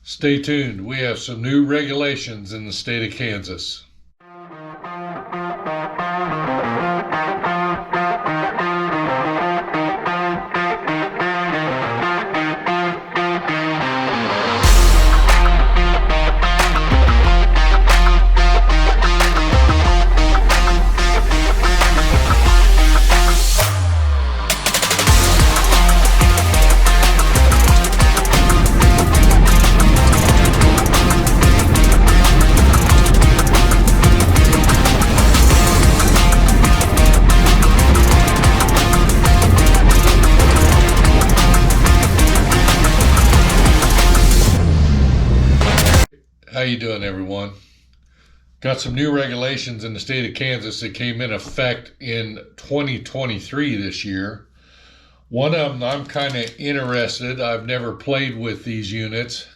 Stay tuned. We have some new regulations in the state of Kansas. How you doing, everyone? Got some new regulations in the state of Kansas that came in effect in 2023 this year. One of them I'm kind of interested. I've never played with these units,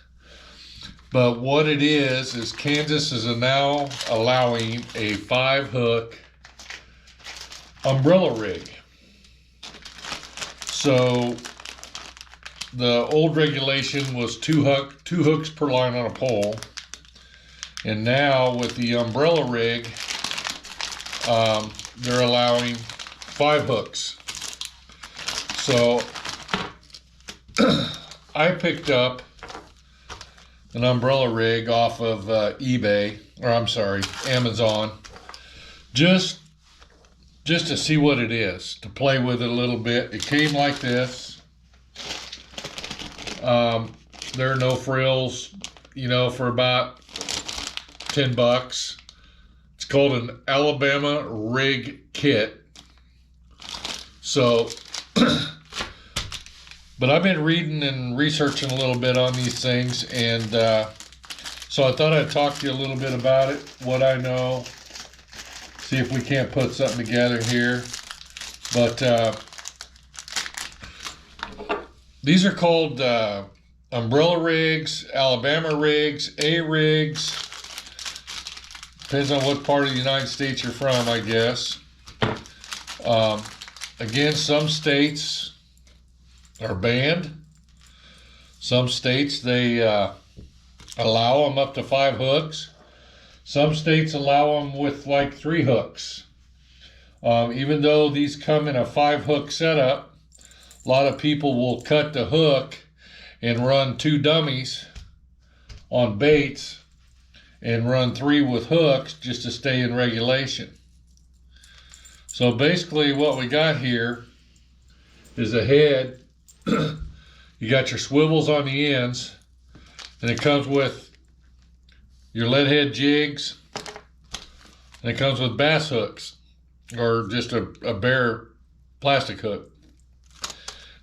but what it is Kansas is now allowing a 5-hook umbrella rig. So the old regulation was two hooks per line on a pole. And now with the umbrella rig, they're allowing 5 hooks. So I picked up an umbrella rig off of Amazon, just to see what it is, to play with it a little bit. It came like this. There are no frills, for about $10. It's called an Alabama rig kit. So, but I've been reading and researching a little bit on these things, and so I thought I'd talk to you a little bit about it, what I know, see if we can't put something together here. But these are called umbrella rigs, Alabama rigs, rigs. Depends on what part of the United States you're from, I guess. Again, some states are banned. Some states, they allow them up to 5 hooks. Some states allow them with like 3 hooks. Even though these come in a 5-hook setup, a lot of people will cut the hook and run 2 dummies on baits and run 3 with hooks just to stay in regulation. So basically what we got here is a head. You got your swivels on the ends, and it comes with your lead head jigs, and it comes with bass hooks, or just a bare plastic hook.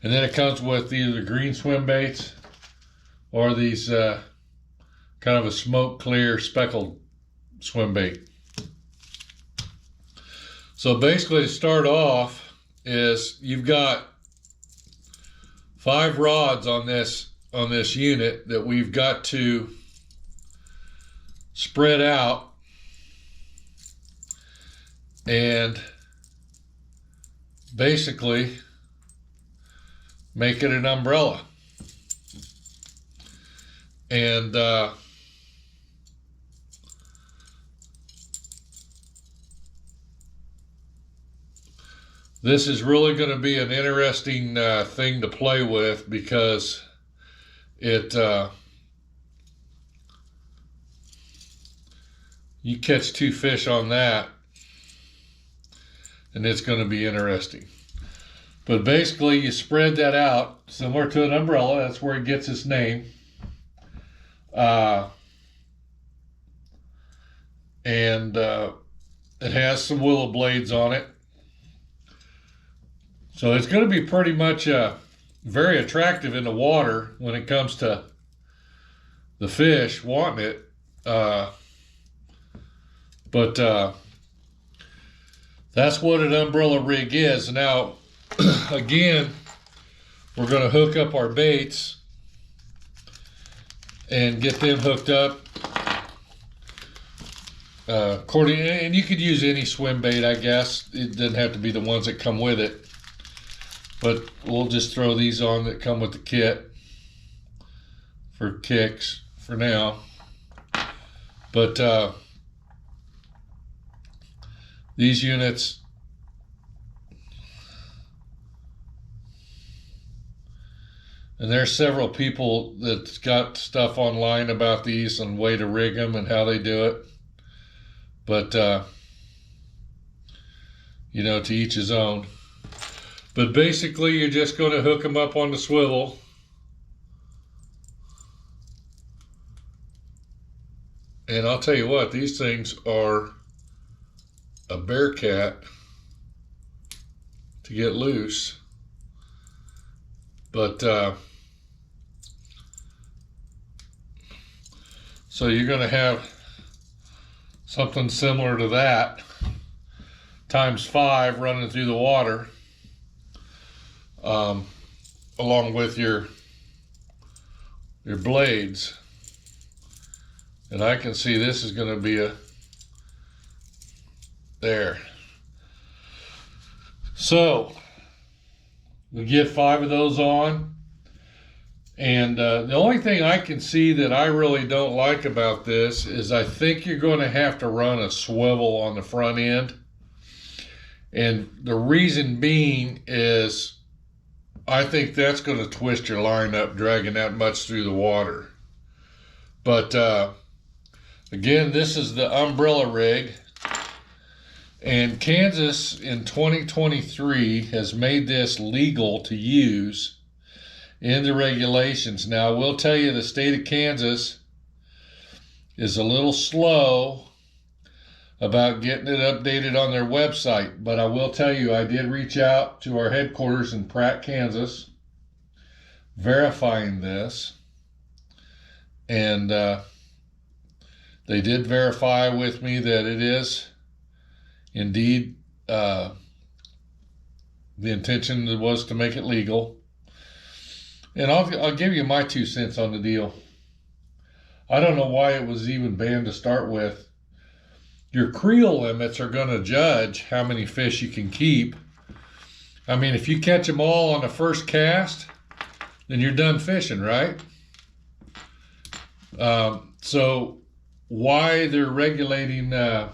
And then it comes with either the green swim baits or these kind of a smoke clear speckled swim bait. So basically, to start off is you've got 5 rods on this unit that we've got to spread out and basically make it an umbrella. And this is really going to be an interesting thing to play with, because it you catch 2 fish on that, and it's going to be interesting. But basically, you spread that out similar to an umbrella. That's where it gets its name. And it has some willow blades on it. So it's going to be pretty much very attractive in the water when it comes to the fish wanting it. But that's what an umbrella rig is. Now, again, we're going to hook up our baits and get them hooked up. And you could use any swim bait, I guess. It doesn't have to be the ones that come with it. But we'll just throw these on that come with the kit for kicks, for now. But these units, and there's several people that's got stuff online about these and way to rig them and how they do it. But, you know, to each his own. But basically, you're just going to hook them up on the swivel. And I'll tell you what, these things are a bear cat to get loose. But, so you're going to have something similar to that times 5 running through the water, along with your blades. And I can see this is going to be there. So we get 5 of those on. And the only thing I can see that I really don't like about this is I think you're going to have to run a swivel on the front end. And the reason being is I think that's going to twist your line up dragging that much through the water. But again, this is the umbrella rig. And Kansas in 2023 has made this legal to use in the regulations. Now, I will tell you the state of Kansas is a little slow about getting it updated on their website, but I will tell you I did reach out to our headquarters in Pratt, Kansas, verifying this, and they did verify with me that it is indeed the intention was to make it legal. And I'll give you my 2 cents on the deal. I don't know why it was even banned to start with. Your creel limits are going to judge how many fish you can keep. I mean, if you catch them all on the first cast, then you're done fishing, right? So why they're regulating how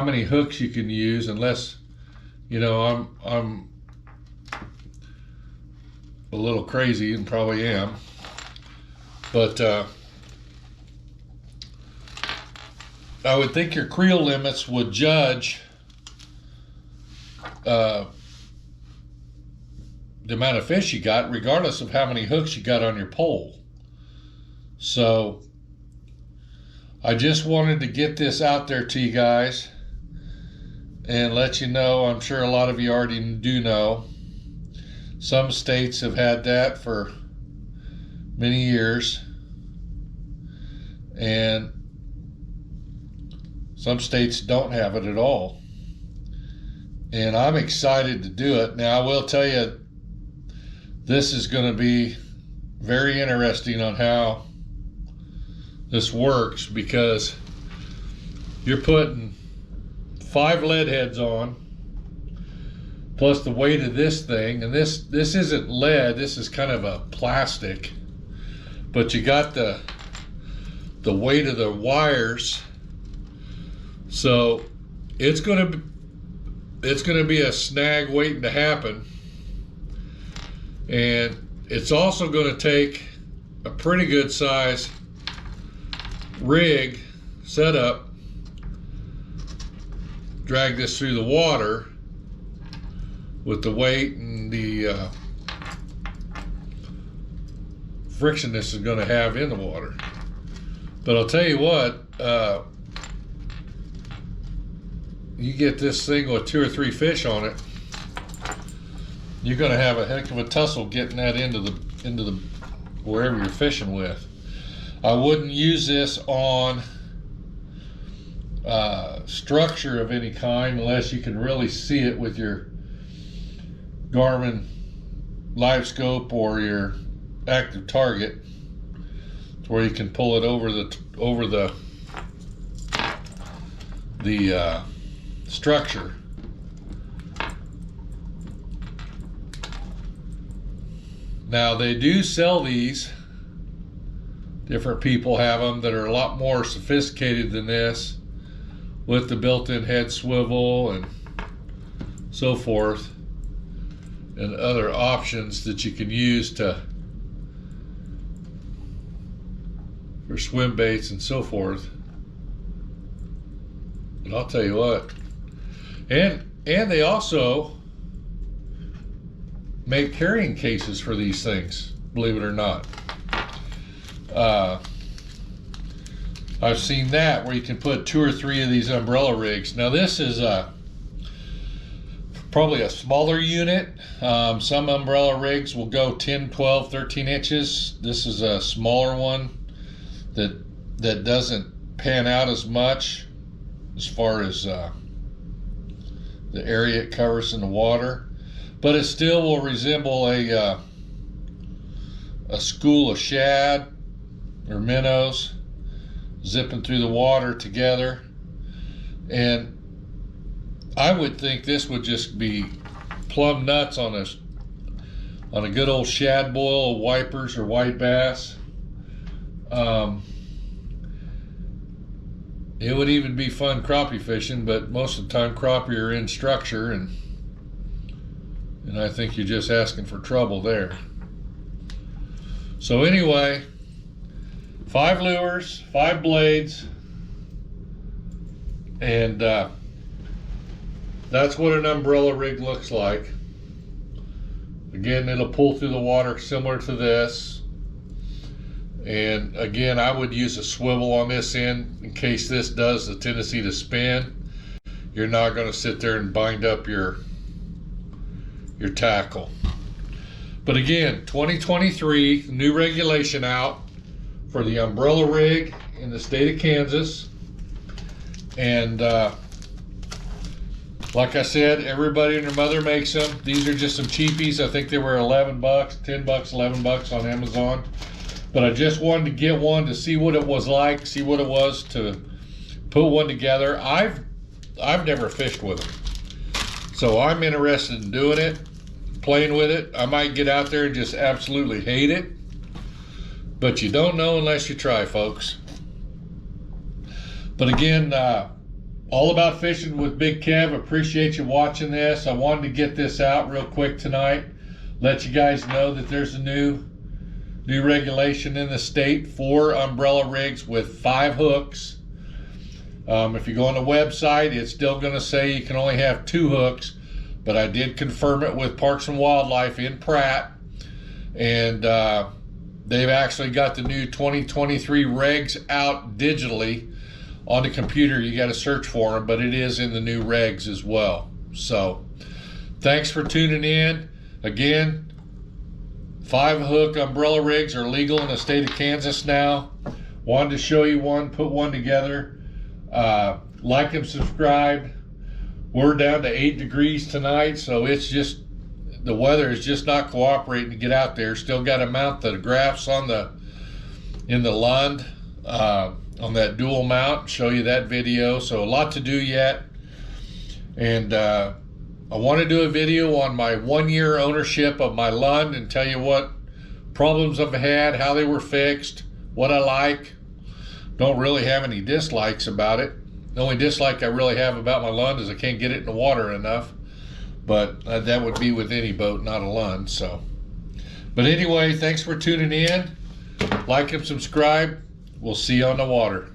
many hooks you can use, unless, you know, I'm a little crazy, and probably am, but I would think your creel limits would judge the amount of fish you got, regardless of how many hooks you got on your pole. So I just wanted to get this out there to you guys and let you know. I'm sure a lot of you already do know. Some states have had that for many years, and some states don't have it at all. And I'm excited to do it. Now, I will tell you, this is going to be very interesting on how this works, because you're putting 5 lead heads on, plus the weight of this thing, and this isn't lead, this is kind of a plastic, but you got the weight of the wires, so it's gonna be a snag waiting to happen. And it's also going to take a pretty good size rig setup, drag this through the water with the weight and the friction this is going to have in the water. But I'll tell you what, you get this thing with 2 or 3 fish on it, you're going to have a heck of a tussle getting that into the wherever you're fishing with. I wouldn't use this on structure of any kind unless you can really see it with your Garmin live scope or your active target, to where you can pull it over the structure. Now, they do sell these Different people have them that are a lot more sophisticated than this, with the built-in head swivel and so forth, and other options that you can use for swim baits and so forth. But I'll tell you what, and they also make carrying cases for these things, believe it or not. I've seen that where you can put 2 or 3 of these umbrella rigs. Now this is probably a smaller unit. Some umbrella rigs will go 10, 12, 13 inches. This is a smaller one that doesn't pan out as much as far as the area it covers in the water, but it still will resemble a school of shad or minnows zipping through the water together. And I would think this would just be plumb nuts on a good old shad boil, wipers, or white bass. It would even be fun crappie fishing, but most of the time crappie are in structure, and I think you're just asking for trouble there. So anyway, 5 lures, 5 blades, and that's what an umbrella rig looks like. Again, it'll pull through the water similar to this. And again, I would use a swivel on this end in case this does the tendency to spin. You're not going to sit there and bind up your tackle. But again, 2023, new regulation out for the umbrella rig in the state of Kansas. And like I said, everybody and their mother makes them. These are just some cheapies. I think they were 11 bucks, 10 bucks, 11 bucks on Amazon. But I just wanted to get one to see what it was like, see what it was to put one together. I've never fished with them, so I'm interested in doing it, playing with it. I might get out there and just absolutely hate it, but you don't know unless you try, folks. But again, all about fishing with Big Kev. Appreciate you watching this. I wanted to get this out real quick tonight, let you guys know that there's a new regulation in the state for umbrella rigs with 5 hooks. If you go on the website, it's still going to say you can only have 2 hooks, but I did confirm it with Parks and Wildlife in Pratt, and they've actually got the new 2023 regs out digitally on the computer. You got to search for them, but it is in the new regs as well. So thanks for tuning in. Again, 5 hook umbrella rigs are legal in the state of Kansas now. Wanted to show you one, put one together. Like and subscribe. We're down to 8 degrees tonight, so it's just, the weather is just not cooperating to get out there. Still got to mount the graphs in the Lund on that dual mount, show you that video. So a lot to do yet. And I want to do a video on my 1-year ownership of my Lund and tell you what problems I've had, how they were fixed, what I like. Don't really have any dislikes about it. The only dislike I really have about my Lund is I can't get it in the water enough. But that would be with any boat, not a Lund. So, but anyway, thanks for tuning in. Like and subscribe. We'll see you on the water.